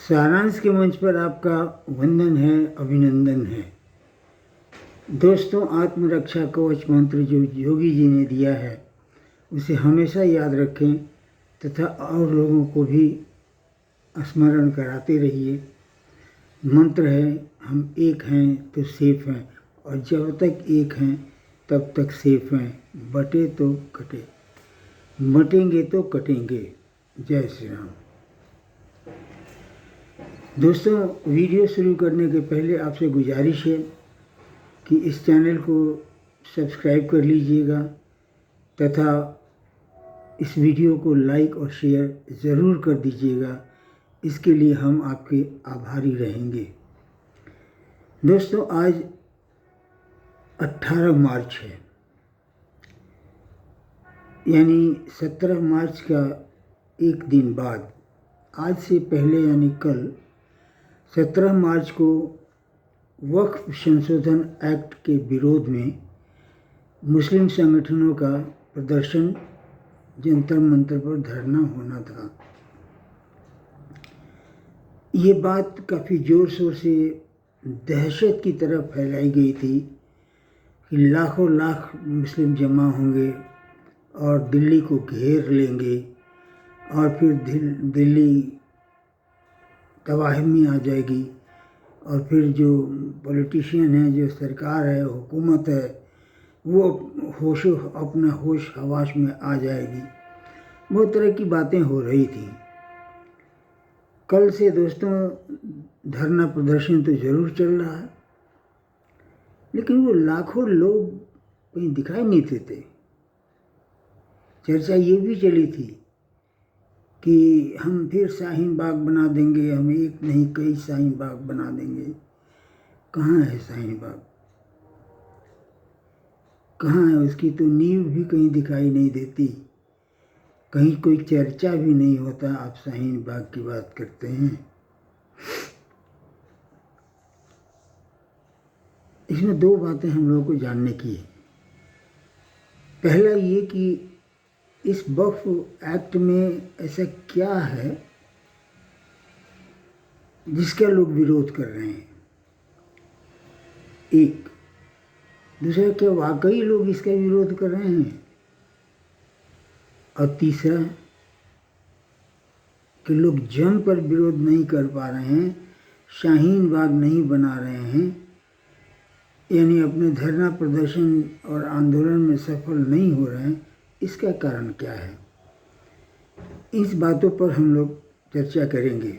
सारांश के मंच पर आपका वंदन है, अभिनंदन है। दोस्तों, आत्मरक्षा कवच मंत्र जो योगी जी ने दिया है उसे हमेशा याद रखें तथा और लोगों को भी स्मरण कराते रहिए। मंत्र है, हम एक हैं तो सेफ हैं, और जब तक एक हैं तब तक सेफ हैं। बटे तो कटे, बटेंगे तो कटेंगे। जय श्री राम। दोस्तों, वीडियो शुरू करने के पहले आपसे गुजारिश है कि इस चैनल को सब्सक्राइब कर लीजिएगा तथा इस वीडियो को लाइक और शेयर ज़रूर कर दीजिएगा। इसके लिए हम आपके आभारी रहेंगे। दोस्तों, आज 18 मार्च है, यानी 17 मार्च का एक दिन बाद, आज से पहले यानी कल 17 मार्च को वक्फ संशोधन एक्ट के विरोध में मुस्लिम संगठनों का प्रदर्शन जंतर मंतर पर धरना होना था। ये बात काफ़ी ज़ोर शोर से दहशत की तरफ फैलाई गई थी कि लाखों लाख मुस्लिम जमा होंगे और दिल्ली को घेर लेंगे और फिर दिल्ली तबाही में आ जाएगी, और फिर जो पॉलिटिशियन है, जो सरकार है, हुकूमत है, वो अपना होश हवास में आ जाएगी। बहुत तरह की बातें हो रही थी। कल से दोस्तों धरना प्रदर्शन तो ज़रूर चल रहा है, लेकिन वो लाखों लोग कहीं दिखाई नहीं देते। चर्चा ये भी चली थी कि हम फिर शाहीन बाग बना देंगे, हम एक नहीं कई शाहीन बाग बना देंगे। कहाँ है शाहीन बाग? कहाँ है? उसकी तो नींव भी कहीं दिखाई नहीं देती, कहीं कोई चर्चा भी नहीं होता। आप शाहीन बाग की बात करते हैं। इसमें दो बातें हम लोगों को जानने की है। पहला ये कि इस वक्फ एक्ट में ऐसा क्या है जिसका लोग विरोध कर रहे हैं। एक दूसरा, क्या वाकई लोग इसका विरोध कर रहे हैं? और तीसरा कि लोग जम पर विरोध नहीं कर पा रहे हैं, शाहीन बाग नहीं बना रहे हैं, यानी अपने धरना प्रदर्शन और आंदोलन में सफल नहीं हो रहे हैं। इसका कारण क्या है? इस बातों पर हम लोग चर्चा करेंगे।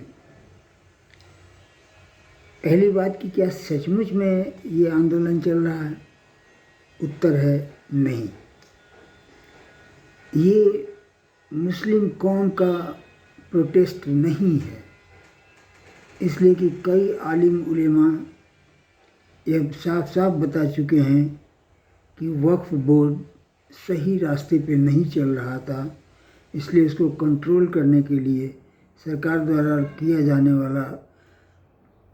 पहली बात कि क्या सचमुच में ये आंदोलन चल रहा है? उत्तर है नहीं। ये मुस्लिम कौम का प्रोटेस्ट नहीं है, इसलिए कि कई आलिम उलेमा ये साफ साफ बता चुके हैं कि वक्फ बोर्ड सही रास्ते पे नहीं चल रहा था, इसलिए इसको कंट्रोल करने के लिए सरकार द्वारा किया जाने वाला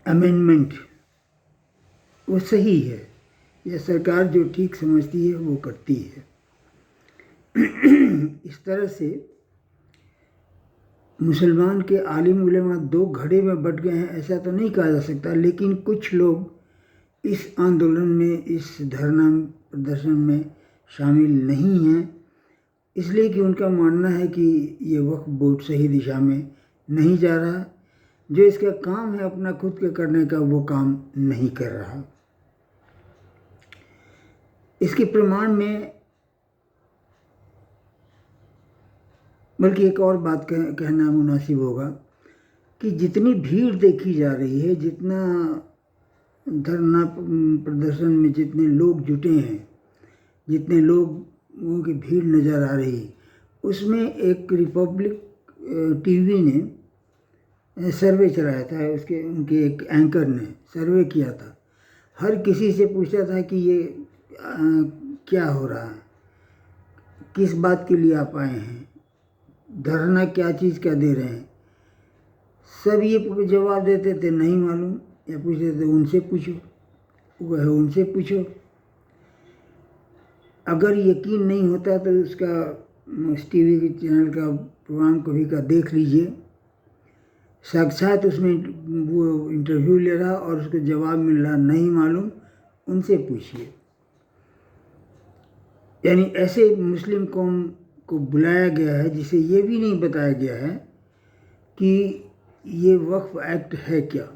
अमेंडमेंट वो सही है। यह सरकार जो ठीक समझती है वो करती है। इस तरह से मुसलमान के आलिम उलेमा दो घड़े में बट गए हैं ऐसा तो नहीं कहा जा सकता, लेकिन कुछ लोग इस आंदोलन में, इस धरना प्रदर्शन में शामिल नहीं हैं, इसलिए कि उनका मानना है कि ये वक्फ बोर्ड सही दिशा में नहीं जा रहा, जो इसका काम है अपना खुद के करने का वो काम नहीं कर रहा। इसके प्रमाण में बल्कि एक और बात कहना मुनासिब होगा कि जितनी भीड़ देखी जा रही है, जितना धरना प्रदर्शन में जितने लोग जुटे हैं, जितने लोगों की भीड़ नज़र आ रही, उसमें एक रिपब्लिक टीवी ने सर्वे चलाया था। उनके एक एंकर ने सर्वे किया था। हर किसी से पूछा था कि ये क्या हो रहा है, किस बात के लिए आप आए हैं, धरना क्या चीज़ का दे रहे हैं। सब ये जवाब देते थे नहीं मालूम, या पूछते थे उनसे पूछो, वह उनसे पूछो। अगर यकीन नहीं होता तो उसका टीवी के चैनल का प्रोग्राम कभी का देख लीजिए। साक्षात उसमें वो इंटरव्यू ले रहा और उसको जवाब मिल रहा नहीं मालूम, उनसे पूछिए। यानी ऐसे मुस्लिम कौम को बुलाया गया है जिसे ये भी नहीं बताया गया है कि ये वक्फ एक्ट है क्या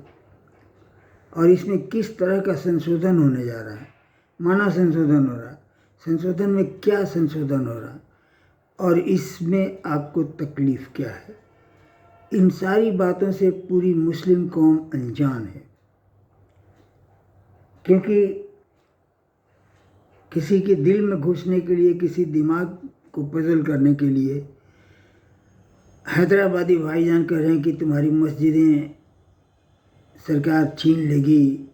और इसमें किस तरह का संशोधन होने जा रहा है। माना संशोधन हो रहा, संशोधन में क्या संशोधन हो रहा और इसमें आपको तकलीफ़ क्या है। इन सारी बातों से पूरी मुस्लिम कौम अनजान है, क्योंकि किसी के दिल में घुसने के लिए, किसी दिमाग को पजल करने के लिए हैदराबादी भाईजान कह रहे हैं कि तुम्हारी मस्जिदें सरकार छीन लेगी,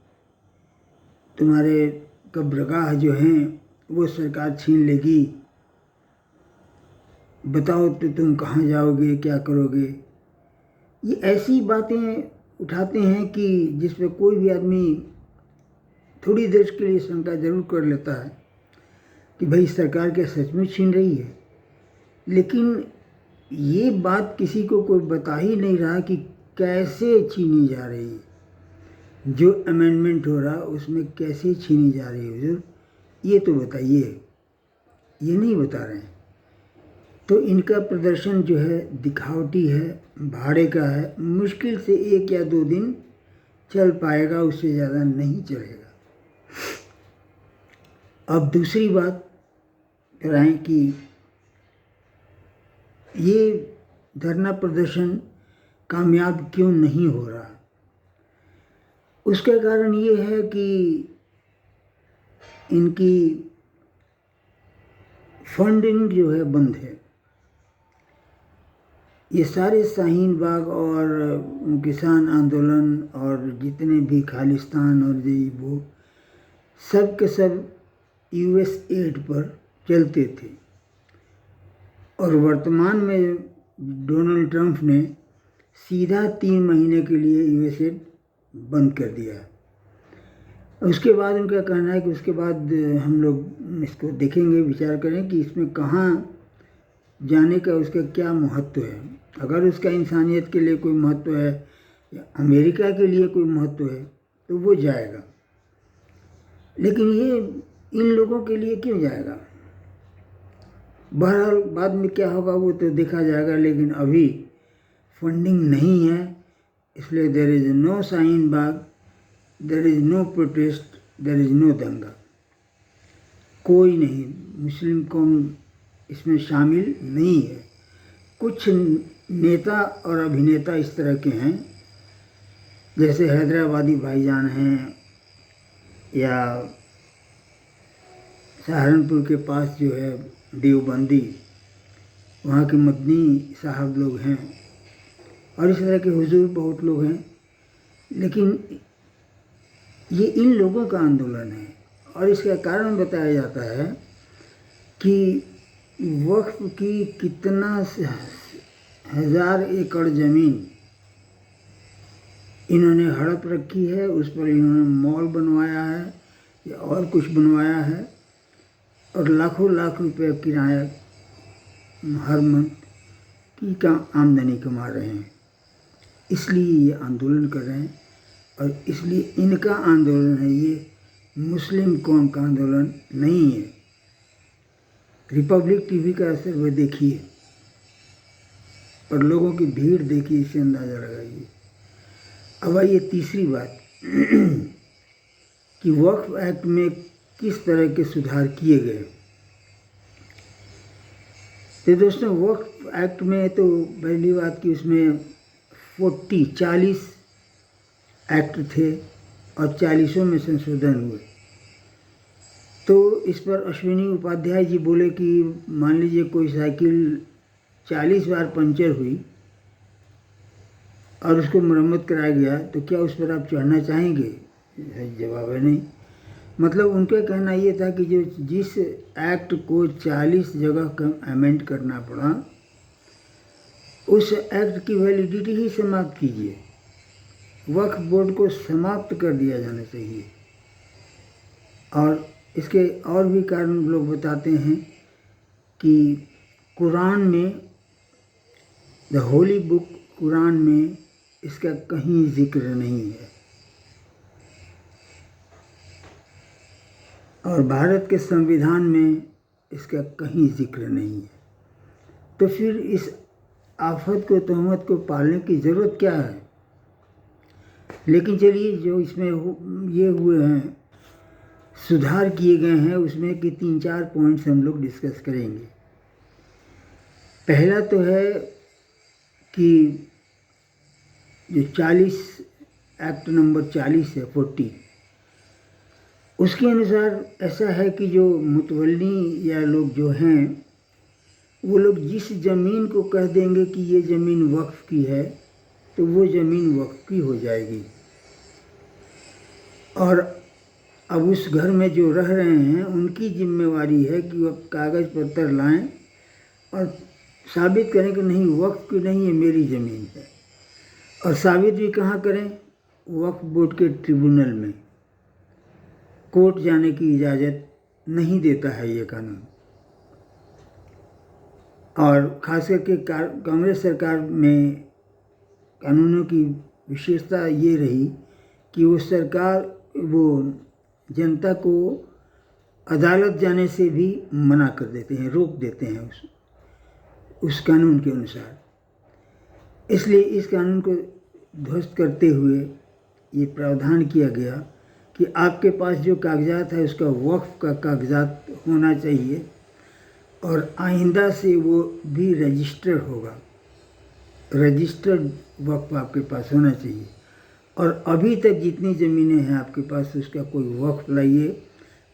तुम्हारे कब्रगाह जो हैं वो सरकार छीन लेगी, बताओ तो तुम कहाँ जाओगे, क्या करोगे। ये ऐसी बातें उठाते हैं कि जिसमें कोई भी आदमी थोड़ी देर के लिए शंका जरूर कर लेता है कि भाई सरकार क्या सचमुच छीन रही है। लेकिन ये बात किसी को कोई बता ही नहीं रहा कि कैसे छीनी जा रही है, जो अमेंडमेंट हो रहा उसमें कैसे छीनी जा रही है हुजूर, ये तो बताइए। ये नहीं बता रहे हैं। तो इनका प्रदर्शन जो है दिखावटी है, भाड़े का है, मुश्किल से 1 या 2 दिन चल पाएगा, उससे ज़्यादा नहीं चलेगा। अब दूसरी बात कराएं कि ये धरना प्रदर्शन कामयाब क्यों नहीं हो रहा। उसका कारण ये है कि इनकी फंडिंग जो है बंद है। ये सारे शाहीन बाग और किसान आंदोलन और जितने भी खालिस्तान और ये वो सब के सब यूएस एड पर चलते थे और वर्तमान में डोनाल्ड ट्रंप ने सीधा 3 महीने के लिए यूएस एड बंद कर दिया। उसके बाद उनका कहना है कि उसके बाद हम लोग इसको देखेंगे, विचार करें कि इसमें कहाँ जाने का उसका क्या महत्व है। अगर उसका इंसानियत के लिए कोई महत्व है या अमेरिका के लिए कोई महत्व है तो वो जाएगा, लेकिन ये इन लोगों के लिए क्यों जाएगा। बहरहाल बाद में क्या होगा वो तो देखा जाएगा, लेकिन अभी फंडिंग नहीं है, इसलिए there is no Shaheen Bagh, there is no protest, there is no दंगा। कोई नहीं, मुस्लिम कौम इसमें शामिल नहीं है। कुछ नेता और अभिनेता इस तरह के हैं, जैसे हैदराबादी भाईजान हैं या सहारनपुर के पास जो है देवबंदी, वहाँ के मदनी साहब लोग हैं और इस तरह के हुजूर बहुत लोग हैं। लेकिन ये इन लोगों का आंदोलन है और इसका कारण बताया जाता है कि वक्फ की कितना 1000 एकड़ ज़मीन इन्होंने हड़प रखी है, उस पर इन्होंने मॉल बनवाया है या और कुछ बनवाया है और लाखों लाख रुपए किराया हर मंथ की का आमदनी कमा रहे हैं। इसलिए ये आंदोलन कर रहे हैं और इसलिए इनका आंदोलन है, ये मुस्लिम कौम का आंदोलन नहीं है। रिपब्लिक टीवी का असर वह देखिए और लोगों की भीड़ देखिए, इससे अंदाज़ा लगाइए। अब आइए तीसरी बात कि वक्फ एक्ट में किस तरह के सुधार किए गए। तो दोस्तों, वक्फ एक्ट में तो पहली बात कि उसमें 40 एक्ट थे और 40 में संशोधन हुए। तो इस पर अश्विनी उपाध्याय जी बोले कि मान लीजिए कोई साइकिल 40 बार पंचर हुई और उसको मरम्मत कराया गया तो क्या उस पर आप चढ़ना चाहेंगे। जवाब है नहीं। मतलब उनका कहना ये था कि जो जिस एक्ट को 40 जगह का अमेंड करना पड़ा, उस एक्ट की वैलिडिटी ही समाप्त कीजिए। वक्फ बोर्ड को समाप्त कर दिया जाना चाहिए। और इसके और भी कारण लोग बताते हैं कि कुरान में, द होली बुक कुरान में इसका कहीं जिक्र नहीं है और भारत के संविधान में इसका कहीं जिक्र नहीं है। तो फिर इस आफत को, तोहमत को पालने की ज़रूरत क्या है? लेकिन चलिए, जो इसमें ये हुए हैं, सुधार किए गए हैं, उसमें कि 3-4 पॉइंट्स हम लोग डिस्कस करेंगे। पहला तो है कि जो 40 एक्ट नंबर 40 है 40, उसके अनुसार ऐसा है कि जो मुतवल्ली या लोग जो हैं, वो लोग जिस ज़मीन को कह देंगे कि ये ज़मीन वक्फ़ की है, तो वो ज़मीन वक्फ़ की हो जाएगी। और अब उस घर में जो रह रहे हैं, उनकी जिम्मेवारी है कि वो कागज़ पत्तर लाएं और साबित करें कि नहीं, वक्फ़ की नहीं, ये मेरी ज़मीन है। और साबित भी कहाँ करें? वक्फ़ बोर्ड के ट्रिब्यूनल में। कोर्ट जाने की इजाज़त नहीं देता है ये कानून। और ख़ास करके कांग्रेस सरकार में कानूनों की विशेषता ये रही कि वो सरकार जनता को अदालत जाने से भी मना कर देते हैं, रोक देते हैं उस कानून के अनुसार। इसलिए इस कानून को ध्वस्त करते हुए ये प्रावधान किया गया कि आपके पास जो कागजात है, उसका वक्फ का कागजात होना चाहिए और आइंदा से वो भी रजिस्टर होगा, रजिस्टर्ड वक्फ आपके पास होना चाहिए। और अभी तक जितनी ज़मीनें हैं आपके पास, उसका कोई वक्फ लाइए,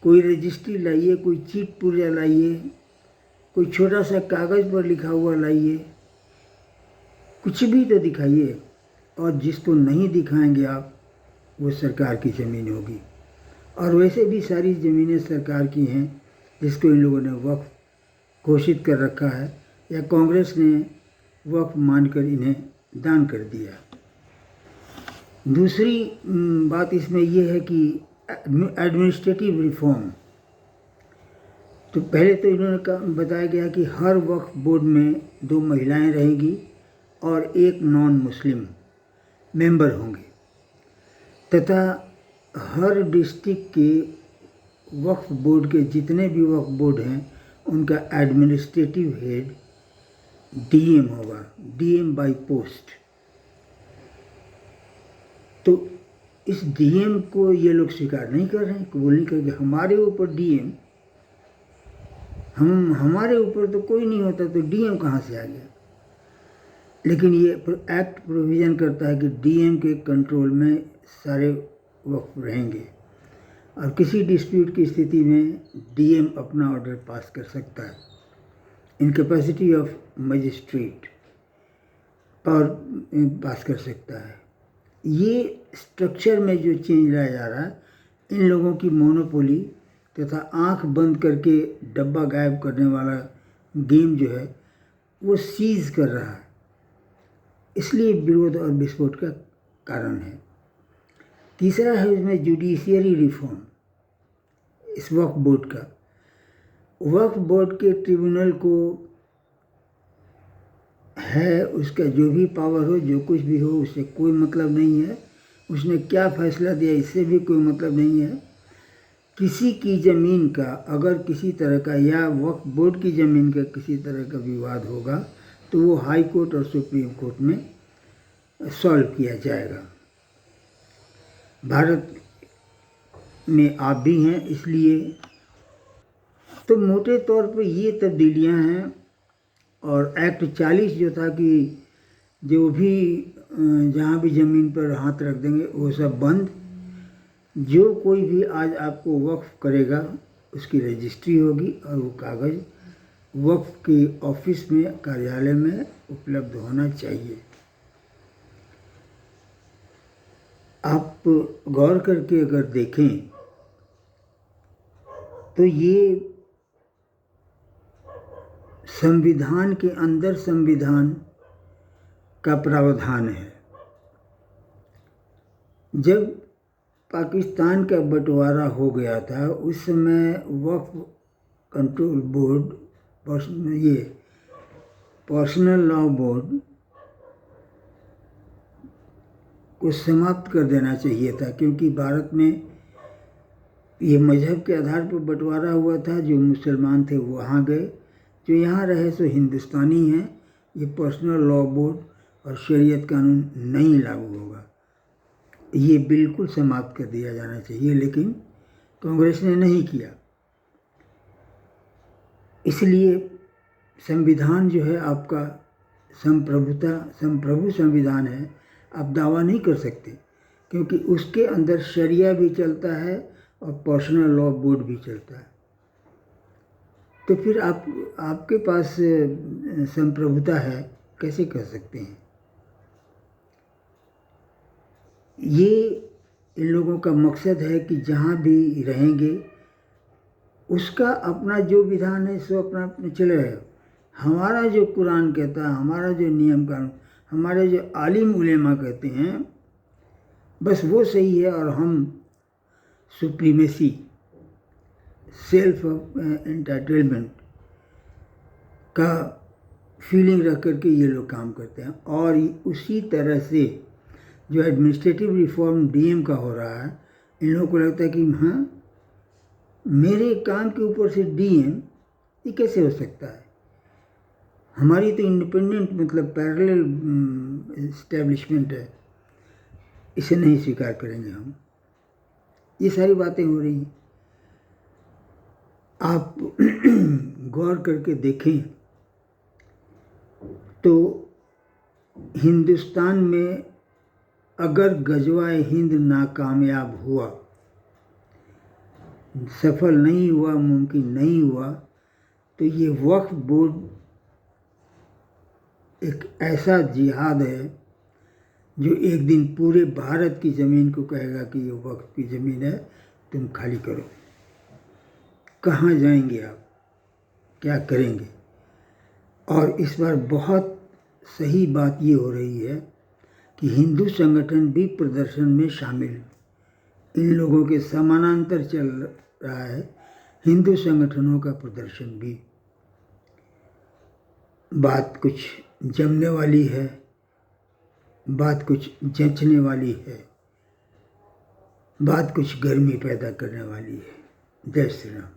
कोई रजिस्ट्री लाइए, कोई चीट पुर्जा लाइए, कोई छोटा सा कागज़ पर लिखा हुआ लाइए, कुछ भी तो दिखाइए। और जिसको नहीं दिखाएंगे आप, वो सरकार की ज़मीन होगी। और वैसे भी सारी ज़मीनें सरकार की हैं जिसको इन लोगों ने वक्फ घोषित कर रखा है या कांग्रेस ने वक्फ मानकर इन्हें दान कर दिया। दूसरी बात इसमें यह है कि एडमिनिस्ट्रेटिव रिफॉर्म। तो पहले तो इन्होंने बताया गया कि हर वक्फ बोर्ड में 2 महिलाएं रहेंगी और 1 नॉन मुस्लिम मेंबर होंगे, तथा हर डिस्ट्रिक्ट के वक्फ बोर्ड के जितने भी वक्फ बोर्ड हैं, उनका एडमिनिस्ट्रेटिव हेड डीएम होगा, डीएम बाय पोस्ट। तो इस डीएम को ये लोग स्वीकार नहीं कर रहे हैं, बोलने करके हमारे ऊपर डीएम, हमारे ऊपर तो कोई नहीं होता, तो डीएम कहाँ से आ गया? लेकिन ये एक्ट प्रोविज़न करता है कि डीएम के कंट्रोल में सारे वक्फ रहेंगे और किसी डिस्प्यूट की स्थिति में डीएम अपना ऑर्डर पास कर सकता है in capacity of magistrate, power pass कर सकता है। ये स्ट्रक्चर में जो चेंज लाया जा रहा है, इन लोगों की मोनोपोली तथा आंख बंद करके डब्बा गायब करने वाला गेम जो है, वो सीज कर रहा है। इसलिए विरोध और विस्फोट का कारण है। तीसरा है इसमें जुडिशियरी रिफॉर्म। इस वक्फ बोर्ड का, वक्फ बोर्ड के ट्रिब्यूनल को है, उसका जो भी पावर हो, जो कुछ भी हो, उससे कोई मतलब नहीं है। उसने क्या फैसला दिया, इससे भी कोई मतलब नहीं है। किसी की ज़मीन का अगर किसी तरह का, या वक्फ बोर्ड की ज़मीन का किसी तरह का विवाद होगा, तो वो हाई कोर्ट और सुप्रीम कोर्ट में सॉल्व किया जाएगा। भारत में आप भी हैं, इसलिए तो मोटे तौर पे ये तब्दीलियां हैं। और एक्ट 40 जो था कि जो भी जहाँ भी ज़मीन पर हाथ रख देंगे वो सब बंद। जो कोई भी आज आपको वक्फ करेगा, उसकी रजिस्ट्री होगी और वो कागज़ वक्फ के ऑफिस में, कार्यालय में उपलब्ध होना चाहिए। आप गौर करके अगर देखें तो ये संविधान के अंदर संविधान का प्रावधान है। जब पाकिस्तान का बंटवारा हो गया था, उस समय Waqf control board, personal law board को समाप्त कर देना चाहिए था, क्योंकि भारत में ये मजहब के आधार पर बंटवारा हुआ था। जो मुसलमान थे वो वहाँ गए, जो यहाँ रहे सो हिंदुस्तानी हैं। ये पर्सनल लॉ बोर्ड और शरीयत कानून नहीं लागू होगा, ये बिल्कुल समाप्त कर दिया जाना चाहिए, लेकिन कांग्रेस ने नहीं किया। इसलिए संविधान जो है आपका संप्रभु संविधान है, आप दावा नहीं कर सकते, क्योंकि उसके अंदर शरिया भी चलता है और पर्सनल लॉ बोर्ड भी चलता है। तो फिर आपके पास संप्रभुता है, कैसे कर सकते हैं? ये इन लोगों का मकसद है कि जहाँ भी रहेंगे उसका अपना जो विधान है सो अपना अपने चले रहे। हमारा जो कुरान कहता है, हमारा जो नियम कानून, हमारे जो आलिम उलेमा कहते हैं, बस वो सही है। और हम सुप्रीमेसी, सेल्फ एंटाइटलमेंट का फीलिंग रख करके ये लोग काम करते हैं। और उसी तरह से जो एडमिनिस्ट्रेटिव रिफॉर्म डीएम का हो रहा है, इन लोगों को लगता है कि हाँ, मेरे काम के ऊपर से डीएम, ये कैसे हो सकता है? हमारी तो इंडिपेंडेंट मतलब पैरेलल इस्टेब्लिशमेंट है, इसे नहीं स्वीकार करेंगे हम। ये सारी बातें हो रही हैं। आप गौर करके देखें तो हिंदुस्तान में अगर गजवाए हिंद नाकामयाब हुआ, सफल नहीं हुआ, मुमकिन नहीं हुआ, तो ये वक्फ बोर्ड एक ऐसा जिहाद है जो एक दिन पूरे भारत की ज़मीन को कहेगा कि ये वक्फ की ज़मीन है, तुम खाली करो। कहाँ जाएंगे आप, क्या करेंगे? और इस बार बहुत सही बात ये हो रही है कि हिंदू संगठन भी प्रदर्शन में शामिल, इन लोगों के समानांतर चल रहा है हिंदू संगठनों का प्रदर्शन भी। बात कुछ जमने वाली है, बात कुछ जंचने वाली है, बात कुछ गर्मी पैदा करने वाली है। जय श्री राम।